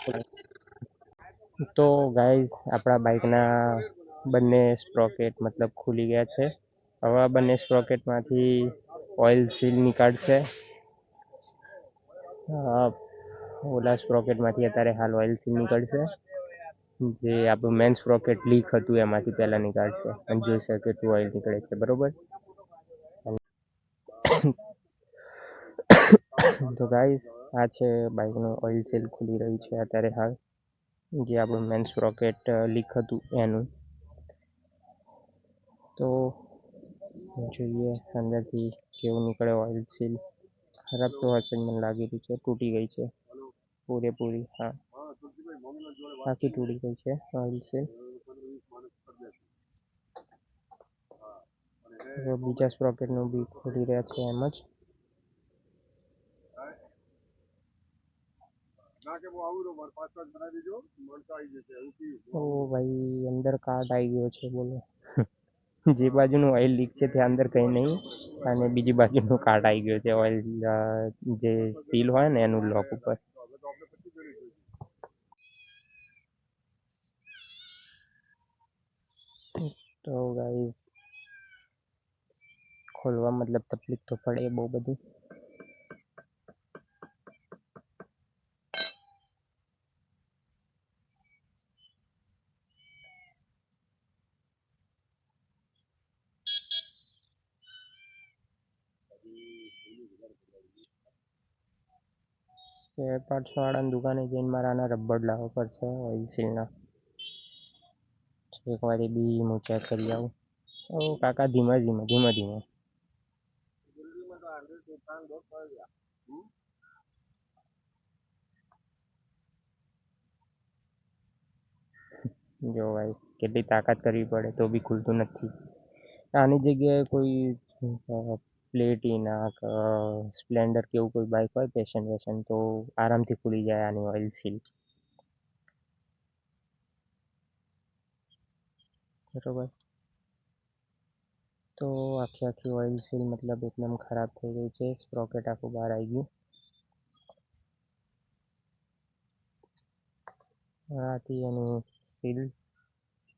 તો ગાઈઝ આપણા બાઇકના બંને સ્પ્રોકેટ મતલબ ખુલી ગયા છે. હવે આ બંને સ્પ્રોકેટમાંથી ઓઇલ સીલ નીકાળશે. ઓલા સ્પ્રોકેટમાંથી અત્યારે હાલ ઓઇલ સીલ નીકળશે. જે આપણું મેન સ્પ્રોકેટ લીક હતું એમાંથી પહેલાં નીકાળશે અને જોઈ શકે ટુ ઓઇલ નીકળે છે બરોબર. તો ગાઈઝ આ છે બાઇકનું ઓઇલ સીલ ખુલી રહ્યું છે અત્યારે હાલ, જે આપણું મેન સ્પ્રોકેટ લીક હતું એનું. તો જોઈએ અંદરથી કેવું નીકળે ઓઇલ સીલ. ખરાબ તો હશે મને લાગી રહ્યું છે, તૂટી ગઈ છે પૂરેપૂરી. હા, આખી તૂટી ગઈ છે ઓઇલ સીલ. બીજા સ્પ્રોકેટનું બી ખોલી રહ્યા છે એમ જ. ઓ ભાઈ, અંદર કાટ આવી ગયો છે બોલો. જે બાજુનું ઓઇલ લીક છે ત્યાં અંદર કંઈ નહીં, અને બીજી બાજુનું કાટ આવી ગયો છે ઓઇલ જે સીલ હોય ને એનું લોક ઉપર. તો ગાઈઝ ખોલવા મતલબ તકલીફ તો પડે બહુ બધી. સ્પેર પાર્ટ્સ વાળાની દુકાને જઈને મારે આના રબડ લાવવા પડશે ઓઇલ સીલના. એક વાર બી હું ચેક કરી આવું. ઓ કાકા ધીમે ધીમે ધીમે ધીમે. જો ભાઈ કેટલી તાકાત કરવી પડે તો બી ખુલતું નથી. આની જગ્યાએ કોઈ પ્લેટિના સ્પ્લેન્ડર કે એવું કોઈ બાઇક હોય પેશન વેશન તો આરામથી ખુલી જાય આની ઓઇલ સીલ. બરોબર. તો આખી ઓઇલ સીલ મતલબ એકદમ ખરાબ થઈ ગઈ છે. સ્પ્રોકેટ આખું બહાર આવી ગયું. આથી એની સીલ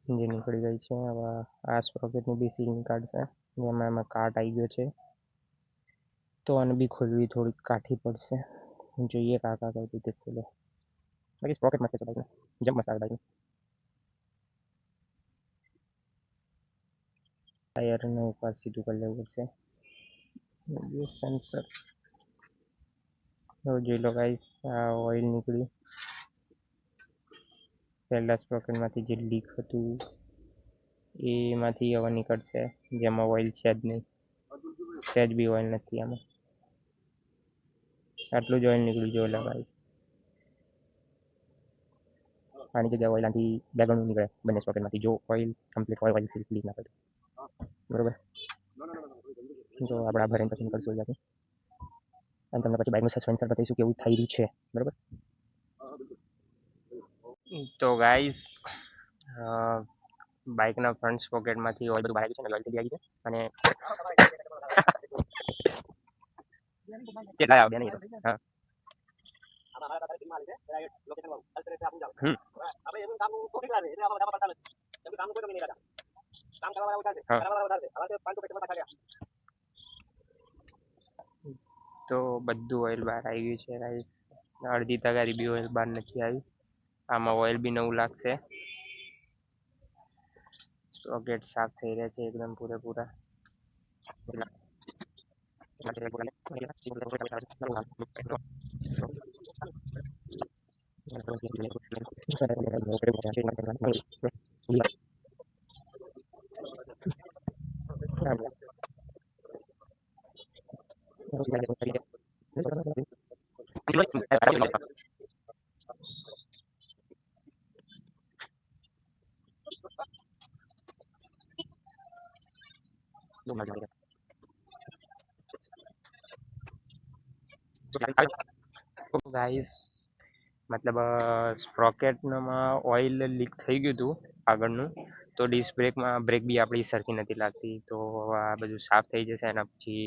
જે નીકળી ગઈ છે. હવે આ સ્પ્રોકેટની બી સીલ નીકાળશે, જેમાં એમાં કાટ આવી ગયો છે. તો આને બી ખોલવી થોડીક કાઠી પડશે. જોઈએ કાકા કઈ રીતે ખોલે. બાકી સ્પ્રોકેટ મસ્ત છે બાઈકનું, જમ્પ મસ્ત આવે બાઈકનું. ટાયરને એકવાર સીધું કરી લેવું પડશે. સેન્સર જોઈ લો ગાઈસ, આ ઓઇલ નીકળ્યું પહેલા સ્પ્રોકેટમાંથી જે લીક હતું એમાંથી હવે નીકળશે, જેમાં ઓઇલ છે જ નહીં. સહેજ બી ઓઇલ નથી આમાં. આટલું જ ઓઇલ નીકળ્યું જોઈ લો ગાઈસ. આની જગ્યાએ ઓઇલ આથી બે ગણું નીકળે બંને સ્પ્રોકેટમાંથી, જો ઓઇલ કમ્પ્લીટ હોય, ઓઇલ સીલ લીક ના થાય. બરોબર. જો આપણે ભરીને પછી નીકળશું અહીંયાથી, અને તમને પછી બાઇકનું સસ્પેન્સર બતાવીશું કેવું થઈ રહ્યું છે. બરોબર. તો ગાઈસ બાઇકના ફ્રન્ટ સ્પ્રોકેટમાંથી ઓઇલ બધું બહાર આવી ગયું છે, ઓઇલ થઈ ગઈ છે. અને કેટલા આવ્યા નહીં હા. તો બધું ઓઇલ બહાર આવી ગયું છે ગાઈસ. અડધી તગારી બી ઓઇલ બહાર નથી આવી. આમાં ઓઇલ બી નવું લાગશે. સ્પ્રોકેટ સાફ થઈ રહ્યા છે એકદમ પૂરેપૂરા. ગાઈસ મતલબ સ્પ્રોકેટમાં ઓઇલ લીક થઈ ગયું હતું આગળનું, તો ડિસ્ક બ્રેક બી આપણી સરખી નથી લાગતી. તો આ બધું સાફ થઈ જશે એના પછી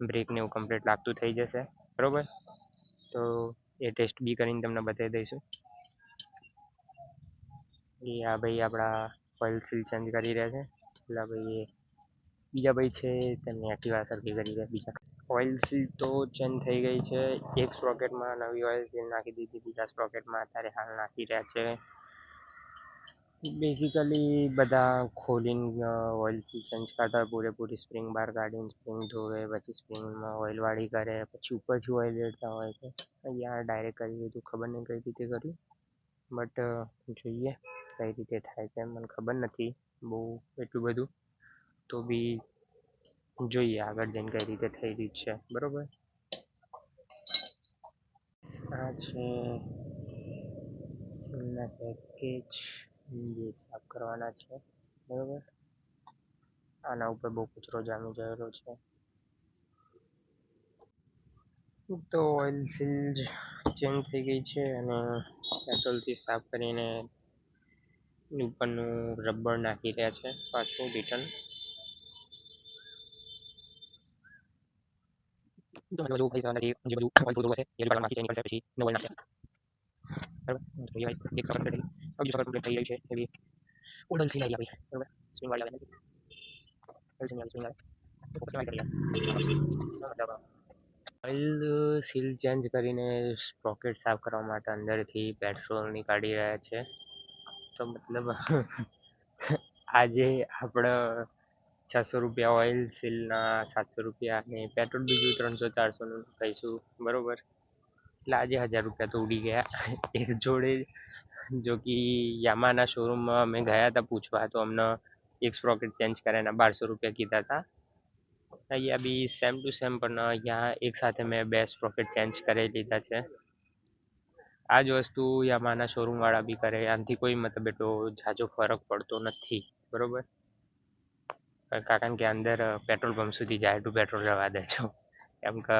બ્રેકને એવું કમ્પ્લીટ લાગતું થઈ જશે. બરોબર. તો એ ટેસ્ટ બી કરીને તમને બતાવી દઈશું. એ આ ભાઈ આપણા ઓઇલ સીલ ચેન્જ કરી રહ્યા છે. પેલા ભાઈ એ બીજા ભાઈ છે તેમની એક્ટિવા સરખી કરી રહ્યા બીજા. ઓઇલ સીલ તો ચેન્જ થઈ ગઈ છે. એક સ્પ્રોકેટમાં નવી ઓઇલ સીલ નાખી દીધી, બીજા સ્પ્રોકેટમાં અત્યારે હાલ નાખી રહ્યા છે. બેઝિકલી બધા ખોલીને ઓઇલ સીલ ચેન્જ કરતા હોય, પૂરેપૂરી સ્પ્રિંગ બહાર કાઢીને સ્પ્રિંગ ધોવે, પછી સ્પ્રિંગમાં ઓઇલ વાળી કરે, પછી ઉપરથી ઓઇલ રેડતા હોય છે. અહીંયા ડાયરેક્ટ કરી દીધું, ખબર નહીં કઈ રીતે કર્યું, બટ જોઈએ કઈ રીતે થાય છે. મને ખબર નથી બહુ એટલું બધું, તો બી જોઈએ આગળ જઈને કઈ રીતે થઈ રહ્યું છે. બરોબર, આ છે સીલના પેકેજ જે સાફ કરવાના છે. બરોબર, આના ઉપર બહુ કચરો જામી ગયેલો છે. તો ઓઇલ સીલ ચેન્જ થઈ ગઈ છે અને પેટ્રોલથી સાફ કરીને ઉપરનું રબર નાખી રહ્યા છે પાછું રિટર્ન. બધું પૈસા નથી જે બધું ઓઇલ થોડું હશે એ કાઢવા નાખી છે નીકળશે પછી નવો ઓઇલ નાખશે. બરાબર, તો એ એક સકર કમ્પ્લીટ થઈ બીજી સકર કમ્પ્લીટ થઈ ગઈ છે એવી ઓઇલ સીલ આવી આપણી. બરાબર, સ્વિંગ વાળી આવે ઓઇલ સ્વિંગ આવે તો ફોકસ વાળી કરી ઓઇલ સીલ ચેન્જ કરીને સ્પ્રોકેટ સાફ કરવા માટે અંદરથી પેટ્રોલ નીકાળી રહ્યા છે. તો મતલબ આજે આપણે 600 રૂપિયા ઓઇલ સીલના, 700 રૂપિયા અને પેટ્રોલ બીજું 300-400નું કહીશું. બરોબર, એટલે આજે 1000 રૂપિયા તો ઉડી ગયા. એક જોડે જો કે યામાના શોરૂમમાં અમે ગયા હતા પૂછવા, તો અમને એક સ્પ્રોકેટ ચેન્જ કર્યાના 1200 રૂપિયા કીધા હતા. અહીંયા બી સેમ ટુ સેમ, પણ અહીંયા એક સાથે મેં બે સ્પ્રોકેટ ચેન્જ કરી લીધા છે. આ જ વસ્તુ યામાના શોરૂમ વાળા બી કરે, આનાથી કોઈ મતલબ એટલો ઝાઝો ફરક પડતો નથી. બરોબર, કારણ કે અંદર પેટ્રોલ પંપ સુધી જાય તો પેટ્રોલ રવા દેજો. કેમ કે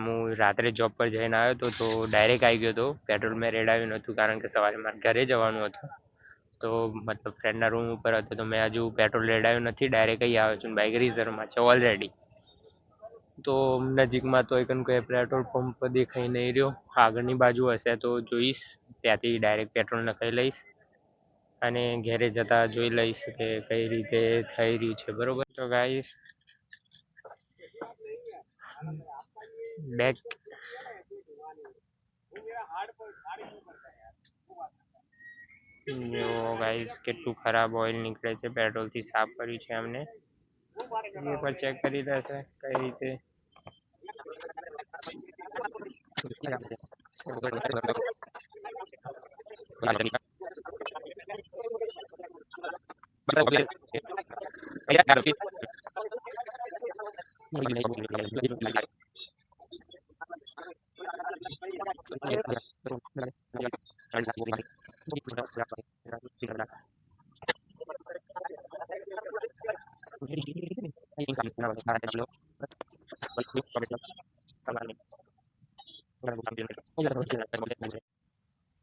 હું રાત્રે જોબ પર જઈને આવ્યો હતો તો ડાયરેક્ટ આવી ગયો હતો. પેટ્રોલ મેં રેડાવ્યું નહોતું કારણ કે સવારે મારે ઘરે જવાનું હતું. તો મતલબ ફ્રેન્ડના રૂમ ઉપર હતો તો મેં હજુ પેટ્રોલ રેડાવ્યું નથી, ડાયરેક્ટ અહીં આવ્યો છું. બાઇક રિઝર્વમાં છે ઓલરેડી. તો નજીકમાં તો એક કોઈ પેટ્રોલ પંપ દેખાઈ નહીં રહ્યો. આગળની બાજુ હશે તો જોઈશ, ત્યાંથી ડાયરેક્ટ પેટ્રોલ નખાઈ લઈશ અને ઘેરે જતા જોઈ લઈશ કે કઈ રીતે થઈ રહ્યું છે. બરોબર, તો ગાઈસ બેક જો ગાઈસ કેટલું ખરાબ ઓઇલ નીકળે છે. પેટ્રોલથી સાફ કર્યું છે અમને, એ પર ચેક કરી લેશે કઈ રીતે.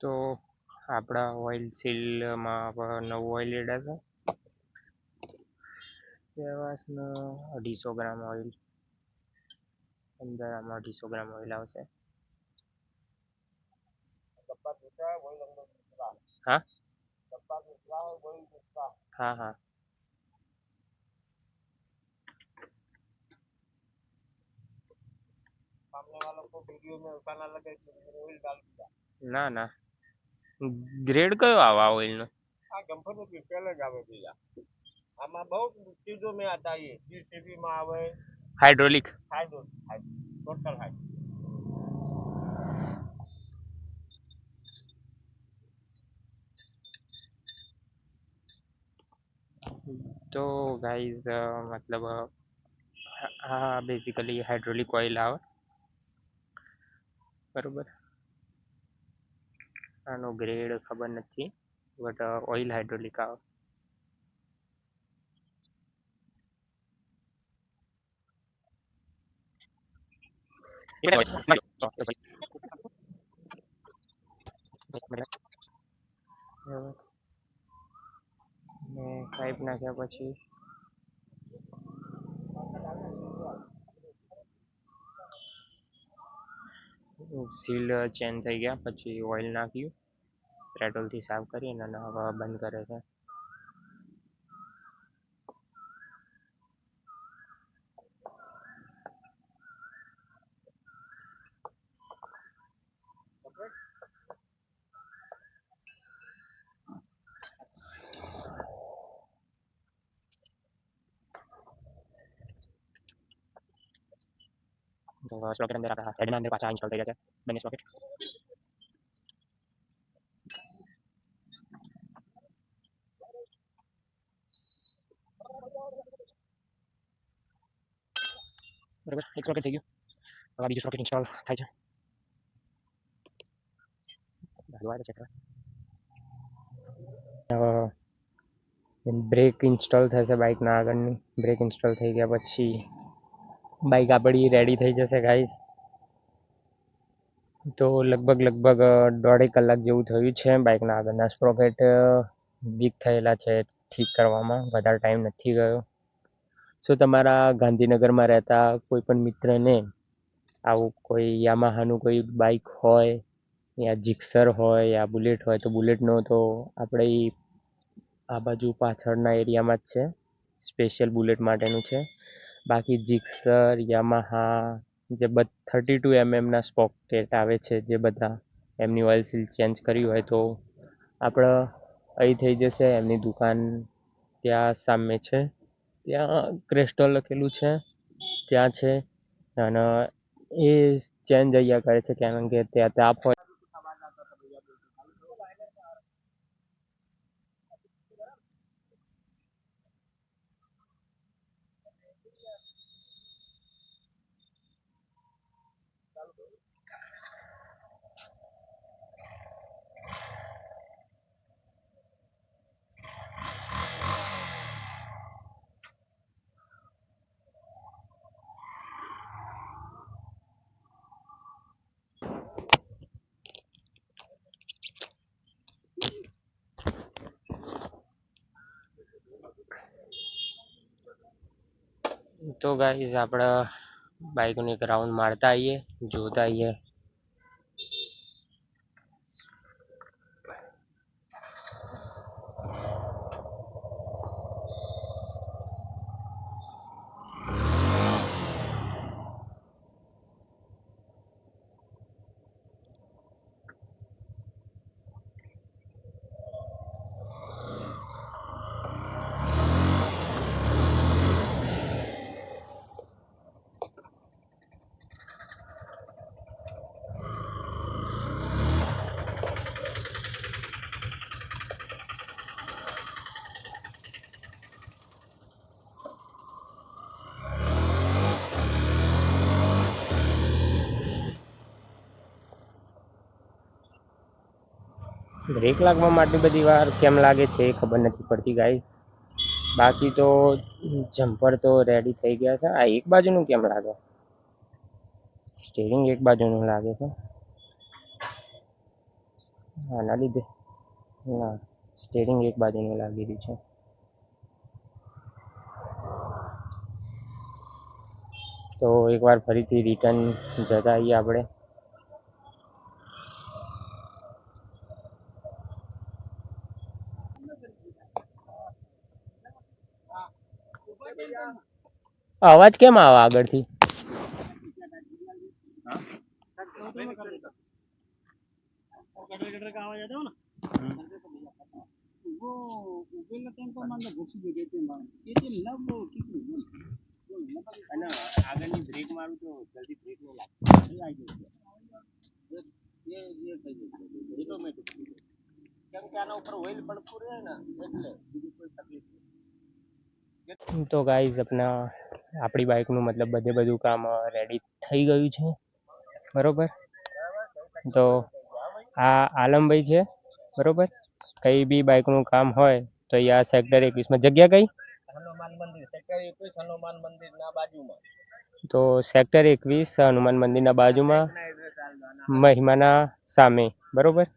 તો આપણા ઓઇલ સીલમાં નવું ઓઇલ રેડાશે. વ્યવહારનો 250 ગ્રામ ઓઇલ, અંદર આમાં 250 ગ્રામ ઓઇલ આવશે. હા હા હા, ના ના, ગ્રેડ કયો આવે આ ઓઇલ નો? હાઇડ્રોલિક. તો ગાઈઝ મતલબ હા બેઝિકલી હાઇડ્રોલિક ઓઇલ આવે. બરોબર, આનો ગ્રેડ ખબર નથી, બટ ઓઇલ હાઇડ્રોલિક આવે. પાઇપ નાખ્યા પછી સીલ ચેન્જ થઈ ગયા પછી ઓઇલ નાખ્યું. પેટ્રોલથી સાફ કરીને અને હવે બંધ કરે છે. તો સ્પ્રોકેટ અંદર આપણા હેડના અંદર પાછા ઇન્સ્ટોલ થઈ ગયા છે બંને સ્પ્રોકેટ. બરાબર, એક સ્પ્રોકેટ થઈ ગયું. હવે બીજું સ્પ્રોકેટ ઇન્સ્ટોલ થાય છે. બ્રેક ઇન્સ્ટોલ થશે બાઇકના આગળની. બ્રેક ઇન્સ્ટોલ થઈ ગયા પછી બાઇક આપણી રેડી થઈ જશે ગાઈસ. તો લગભગ 1.5 કલાક જેવું થયું છે. બાઇકના આગળના સ્પ્રોકેટ વીક થયેલા છે ઠીક કરવામાં, વધારે ટાઈમ નથી ગયો. શું તમારા ગાંધીનગરમાં રહેતા કોઈ પણ મિત્રને આવું કોઈ યામાહાનું કોઈ બાઇક હોય, યા જીક્સર હોય, યા બુલેટ હોય, તો બુલેટનો તો આપણે આ બાજુ પાછળના એરિયામાં જ છે, સ્પેશિયલ બુલેટ માટેનું છે. બાકી જીક્સર, યામાહા જે 32 mm સ્પ્રોકેટ આવે છે, જે બધા એમની ઓઇલ સીલ ચેન્જ કરી હોય તો આપણે અહીં થઈ જશે. એમની દુકાન ત્યાં સામે છે, ત્યાં ક્રેસ્ટોલ લખેલું છે, ત્યાં છે. અને એ ચેન્જ અહીંયા કરે છે કારણ કે ત્યાં તાપ હોય. તો ગાઈસ આપણે બાઇકનું એક રાઉન્ડ મારતા આવીએ, જોતા આવીએ. બ્રેક લાગવામાં આટલી બધી વાર કેમ લાગે છે એ ખબર નથી પડતી ગાઈસ. બાકી તો જમ્પર તો રેડી થઈ ગયા છે. આ એક બાજુનું કેમ લાગે? સ્ટીરિંગ એક બાજુનું લાગે છે આના લીધે. ના, સ્ટીરિંગ એક બાજુનું લાગી રહ્યું છે. તો એકવાર ફરીથી રિટર્ન જતા આવીએ આપણે. અવાજ કેમ આવે આગળથી? આગળની બ્રેક મારું તો જલ્દી બ્રેક નહીં લાગે. કેમ કે આના ઉપર ઓઇલ પડતું રહે ને એટલે બીજી કોઈ તકલીફ નહીં. તો ગાઈઝ આપણી બાઇકનું મતલબ બધું કામ રેડી થઈ ગયું છે, બરોબર. તો આ આલમભાઈ છે, બરોબર. કઈ બી બાઇકનું કામ હોય તો અહીંયા સેક્ટર 21માં જગ્યા કઈ? હનુમાન મંદિર, સેક્ટર 21 હનુમાન મંદિરના બાજુમાં. તો સેક્ટર 21 હનુમાન મંદિરના બાજુમાં, મહિમાના સામે, બરોબર.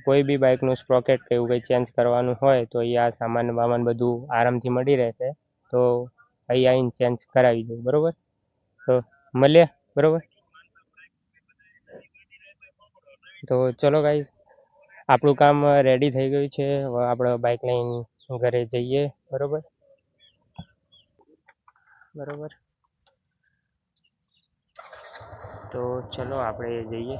કોઈ બી બાઇકનું સ્પ્રોકેટ કે એવું કંઈ ચેન્જ કરવાનું હોય તો અહીંયા સામાન વામાન બધું આરામથી મળી રહેશે. તો અહીં આવીને ચેન્જ કરાવી દઉં, બરોબર. તો મળીએ, બરોબર. તો ચલો ગાઈઝ, આપણું કામ રેડી થઈ ગયું છે. હવે આપણે બાઇક લઈને ઘરે જઈએ. બરોબર બરોબર. તો ચલો આપણે જઈએ.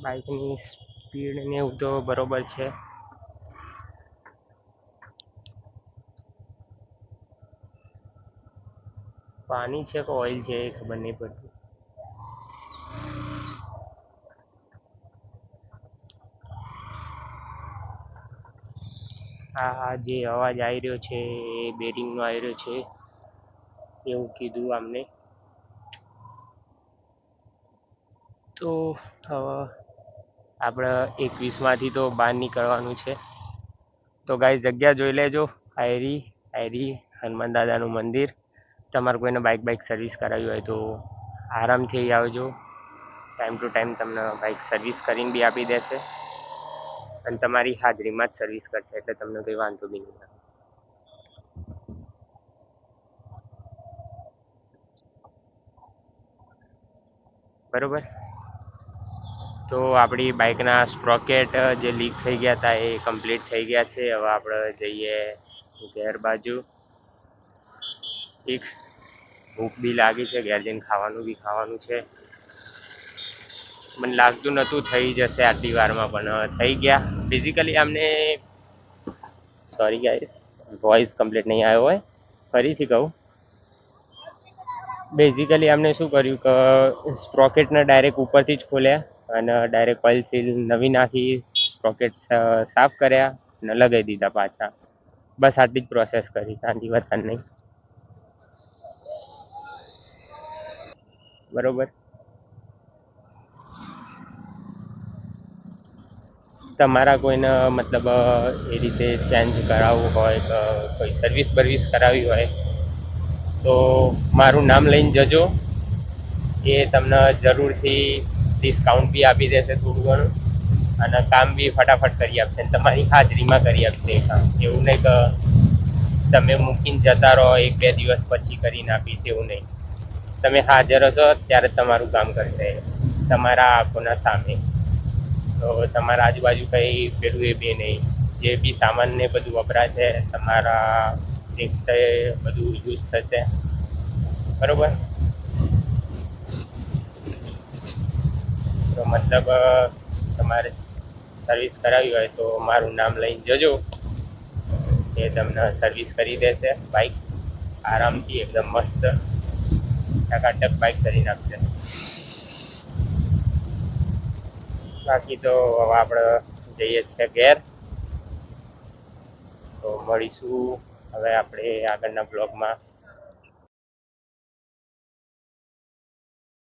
બાઇકની સ્પીડ ને એવું તો બરોબર છે. પાણી છે કે ઓઇલ છે એ ખબર નહીં પડતી. આ જે અવાજ આવી રહ્યો છે એ બેરિંગનો આવી રહ્યો છે એવું કીધું અમને. તો હવે આપણે 21માંથી તો બહાર નીકળવાનું છે. તો ગાઈસ જગ્યા જોઈ લેજો. આયરી હનુમાન દાદાનું મંદિર. તમારે કોઈને બાઇક સર્વિસ કરાવી હોય તો આરામથી આવજો. ટાઈમ ટુ ટાઈમ તમને બાઇક સર્વિસ કરીને બી આપી દેશે અને તમારી હાજરીમાં જ સર્વિસ કરશે, એટલે તમને કંઈ વાંધો બી નહીં આવે. બરોબર. તો આપણી બાઇકના સ્પ્રોકેટ જે લીક થઈ ગયા હતા એ કમ્પ્લીટ થઈ ગયા છે. હવે આપણે જઈએ ઘેર બાજુ. ઠીક. ભૂખ બી લાગી છે, ઘેર જઈને ખાવાનું છે. મને લાગતું નહોતું થઈ જશે આટલી વારમાં, પણ થઈ ગયા. બેઝિકલી અમને સોરી ગાઈસ, વોઇસ કમ્પ્લીટ નહીં આવ્યો હોય. ફરીથી કહું, બેઝિકલી અમને શું કર્યું કે સ્પ્રોકેટને ડાયરેક્ટ ઉપરથી જ ખોલ્યા અને ડાયરેક્ટ ઓઇલ સીલ નવી નાખી, સ્પ્રોકેટ સાફ કર્યા અને લગાવી દીધા પાછા. બસ આટલી જ પ્રોસેસ કરી, આની વધારે નહીં. બરોબર. તમારા કોઈને મતલબ એ રીતે ચેન્જ કરાવવું હોય કે કોઈ સર્વિસ બર્વિસ કરાવવી હોય તો મારું નામ લઈને જજો. એ તમને જરૂરથી ડિસ્કાઉન્ટ બી આપી દેશે થોડું ઘણું અને કામ બી ફટાફટ કરી આપશે. તમારી હાજરીમાં કરી આપશે એ કામ. એવું નહીં કે તમે મૂકીને જતા રહો, 1-2 દિવસ પછી કરીને આપીશ, એવું નહીં. તમે હાજર હશો ત્યારે તમારું કામ કરશે, તમારા આંખોના સામે. તો તમારા આજુબાજુ કંઈ પેલું એ બી નહીં. જે બી સામાન ને બધું વપરાય છે તમારા દેખતે બધું યુઝ થશે. બરોબર. તો મતલબ તમારે સર્વિસ કરાવી હોય તો મારું નામ લઈને જજો. એ તમને સર્વિસ કરી દેશે બાઇક આરામથી, એકદમ મસ્ત ટકાટક બાઇક કરી નાખશે. બાકી તો હવે આપણે જઈએ છીએ ઘેર. તો મળીશું હવે આપણે આગળના બ્લોગમાં.